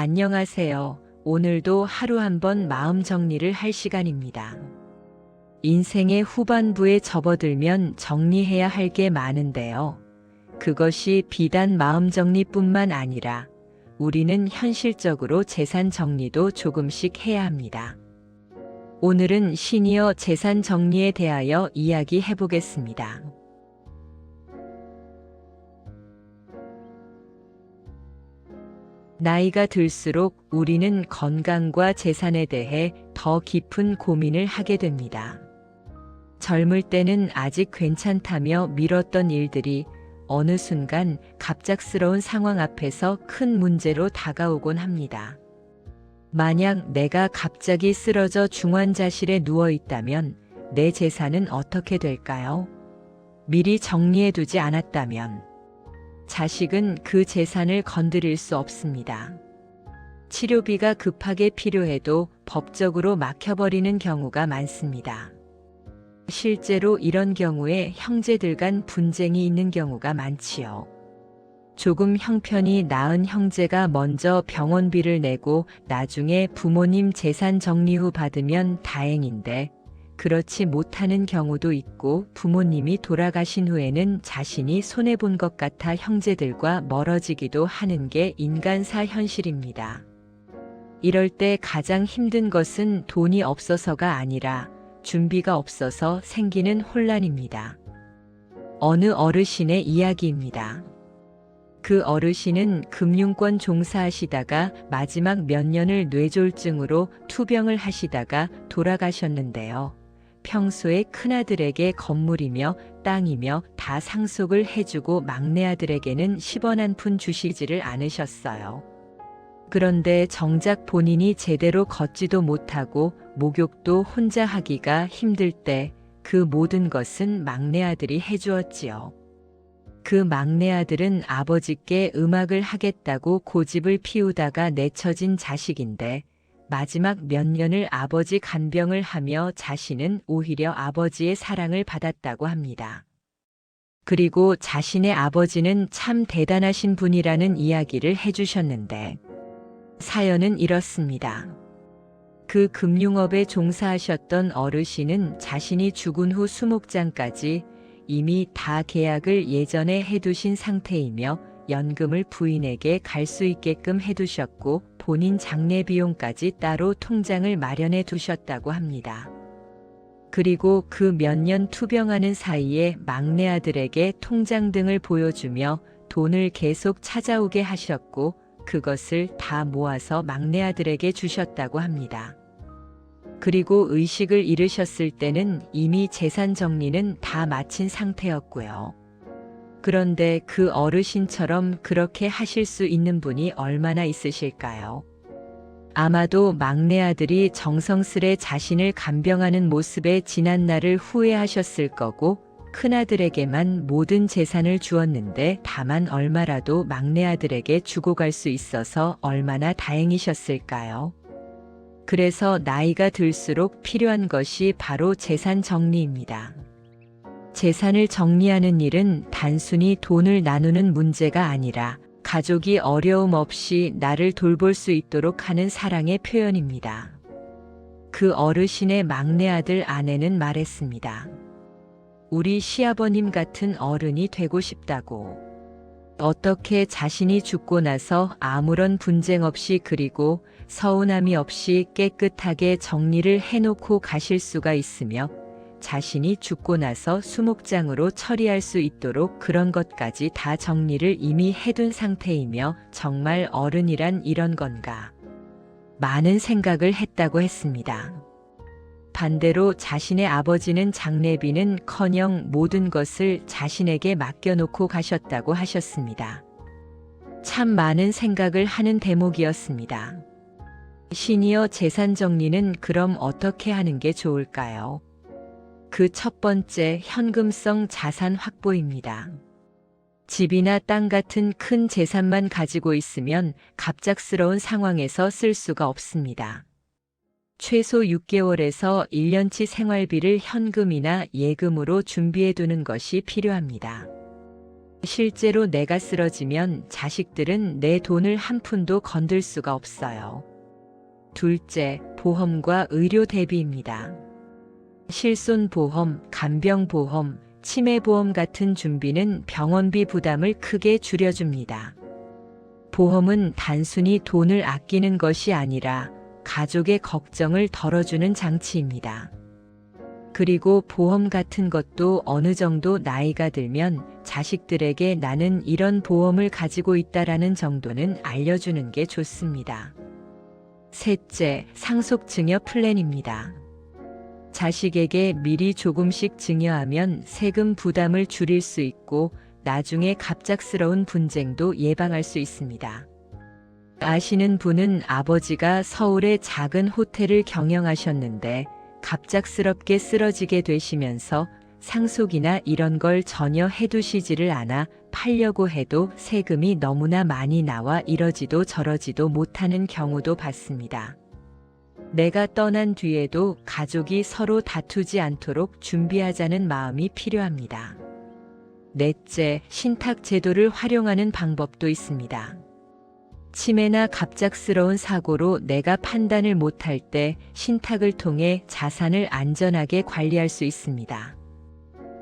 안녕하세요. 오늘도 하루 한번 마음 정리를 할 시간입니다. 인생의 후반부에 접어들면 정리해야 할 게 많은데요. 그것이 비단 마음 정리뿐만 아니라 우리는 현실적으로 재산 정리도 조금씩 해야 합니다. 오늘은 시니어 재산 정리에 대하여 이야기해 보겠습니다. 나이가 들수록 우리는 건강과 재산에 대해 더 깊은 고민을 하게 됩니다. 젊을 때는 아직 괜찮다며 미뤘던 일들이 어느 순간 갑작스러운 상황 앞에서 큰 문제로 다가오곤 합니다. 만약 내가 갑자기 쓰러져 중환자실에 누워 있다면 내 재산은 어떻게 될까요? 미리 정리해두지 않았다면 자식은 그 재산을 건드릴 수 없습니다. 치료비가 급하게 필요해도 법적으로 막혀버리는 경우가 많습니다. 실제로 이런 경우에 형제들 간 분쟁이 있는 경우가 많지요. 조금 형편이 나은 형제가 먼저 병원비를 내고 나중에 부모님 재산 정리 후 받으면 다행인데 그렇지 못하는 경우도 있고 부모님이 돌아가신 후에는 자신이 손해본 것 같아 형제들과 멀어지기도 하는 게 인간사 현실입니다. 이럴 때 가장 힘든 것은 돈이 없어서가 아니라 준비가 없어서 생기는 혼란입니다. 어느 어르신의 이야기입니다. 그 어르신은 금융권 종사하시다가 마지막 몇 년을 뇌졸중으로 투병을 하시다가 돌아가셨는데요. 평소에 큰아들에게 건물이며 땅이며 다 상속을 해주고 막내아들에게는 10원 한 푼 주시지를 않으셨어요. 그런데 정작 본인이 제대로 걷지도 못하고 목욕도 혼자 하기가 힘들 때 그 모든 것은 막내아들이 해주었지요. 그 막내아들은 아버지께 음악을 하겠다고 고집을 피우다가 내쳐진 자식인데 마지막 몇 년을 아버지 간병을 하며 자신은 오히려 아버지의 사랑을 받았다고 합니다. 그리고 자신의 아버지는 참 대단하신 분이라는 이야기를 해주셨는데 사연은 이렇습니다. 그 금융업에 종사하셨던 어르신은 자신이 죽은 후 수목장까지 이미 다 계약을 예전에 해두신 상태이며 연금을 부인에게 갈 수 있게끔 해두셨고 본인 장례 비용까지 따로 통장을 마련해 두셨다고 합니다. 그리고 그 몇 년 투병하는 사이에 막내 아들에게 통장 등을 보여주며 돈을 계속 찾아오게 하셨고 그것을 다 모아서 막내 아들에게 주셨다고 합니다. 그리고 의식을 잃으셨을 때는 이미 재산 정리는 다 마친 상태였고요. 그런데 그 어르신처럼 그렇게 하실 수 있는 분이 얼마나 있으실까요? 아마도 막내 아들이 정성스레 자신을 간병하는 모습에 지난 날을 후회하셨을 거고 큰아들에게만 모든 재산을 주었는데 다만 얼마라도 막내 아들에게 주고 갈 수 있어서 얼마나 다행이셨을까요? 그래서 나이가 들수록 필요한 것이 바로 재산 정리입니다. 재산을 정리하는 일은 단순히 돈을 나누는 문제가 아니라 가족이 어려움 없이 나를 돌볼 수 있도록 하는 사랑의 표현입니다. 그 어르신의 막내 아들 아내는 말했습니다. 우리 시아버님 같은 어른이 되고 싶다고. 어떻게 자신이 죽고 나서 아무런 분쟁 없이 그리고 서운함이 없이 깨끗하게 정리를 해놓고 가실 수가 있으며 자신이 죽고 나서 수목장으로 처리할 수 있도록 그런 것까지 다 정리를 이미 해둔 상태이며 정말 어른이란 이런 건가. 많은 생각을 했다고 했습니다. 반대로 자신의 아버지는 장례비는커녕 모든 것을 자신에게 맡겨놓고 가셨다고 하셨습니다. 참 많은 생각을 하는 대목이었습니다. 시니어 재산 정리는 그럼 어떻게 하는 게 좋을까요? 그 첫 번째, 현금성 자산 확보입니다. 집이나 땅 같은 큰 재산만 가지고 있으면 갑작스러운 상황에서 쓸 수가 없습니다. 최소 6개월에서 1년치 생활비를 현금이나 예금으로 준비해 두는 것이 필요합니다. 실제로 내가 쓰러지면 자식들은 내 돈을 한 푼도 건들 수가 없어요. 둘째, 보험과 의료 대비입니다. 실손보험, 간병보험, 치매보험 같은 준비는 병원비 부담을 크게 줄여줍니다. 보험은 단순히 돈을 아끼는 것이 아니라 가족의 걱정을 덜어주는 장치입니다. 그리고 보험 같은 것도 어느 정도 나이가 들면 자식들에게 나는 이런 보험을 가지고 있다라는 정도는 알려주는 게 좋습니다. 셋째, 상속증여 플랜입니다. 자식에게 미리 조금씩 증여하면 세금 부담을 줄일 수 있고 나중에 갑작스러운 분쟁도 예방할 수 있습니다. 아시는 분은 아버지가 서울의 작은 호텔을 경영하셨는데 갑작스럽게 쓰러지게 되시면서 상속이나 이런 걸 전혀 해두시지를 않아 팔려고 해도 세금이 너무나 많이 나와 이러지도 저러지도 못하는 경우도 봤습니다. 내가 떠난 뒤에도 가족이 서로 다투지 않도록 준비하자는 마음이 필요합니다. 넷째, 신탁 제도를 활용하는 방법도 있습니다. 치매나 갑작스러운 사고로 내가 판단을 못할 때 신탁을 통해 자산을 안전하게 관리할 수 있습니다.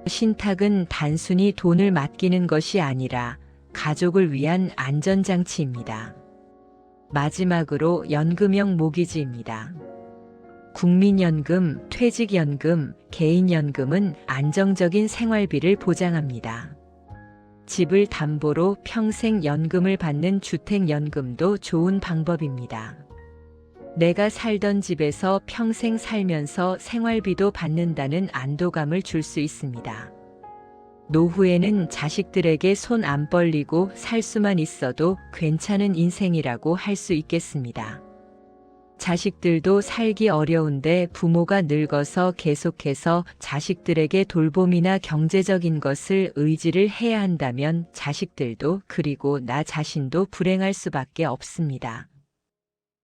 신탁은 단순히 돈을 맡기는 것이 아니라 가족을 위한 안전장치입니다. 마지막으로 연금형 모기지입니다. 국민연금, 퇴직연금, 개인연금은 안정적인 생활비를 보장합니다. 집을 담보로 평생 연금을 받는 주택연금도 좋은 방법입니다. 내가 살던 집에서 평생 살면서 생활비도 받는다는 안도감을 줄 수 있습니다. 노후에는 자식들에게 손 안 벌리고 살 수만 있어도 괜찮은 인생이라고 할 수 있겠습니다. 자식들도 살기 어려운데 부모가 늙어서 계속해서 자식들에게 돌봄이나 경제적인 것을 의지를 해야 한다면 자식들도 그리고 나 자신도 불행할 수밖에 없습니다.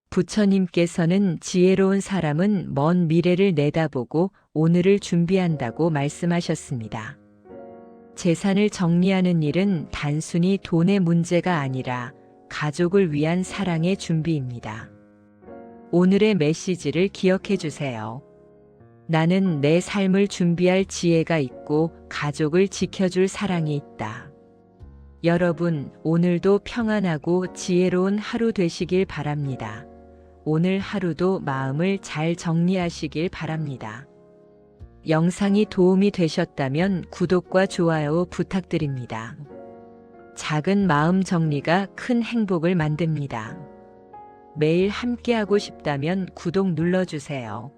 부처님께서는 지혜로운 사람은 먼 미래를 내다보고 오늘을 준비한다고 말씀하셨습니다. 재산을 정리하는 일은 단순히 돈의 문제가 아니라 가족을 위한 사랑의 준비입니다. 오늘의 메시지를 기억해 주세요. 나는 내 삶을 준비할 지혜가 있고 가족을 지켜줄 사랑이 있다. 여러분, 오늘도 평안하고 지혜로운 하루 되시길 바랍니다. 오늘 하루도 마음을 잘 정리하시길 바랍니다. 영상이 도움이 되셨다면 구독과 좋아요 부탁드립니다. 작은 마음 정리가 큰 행복을 만듭니다. 매일 함께하고 싶다면 구독 눌러주세요.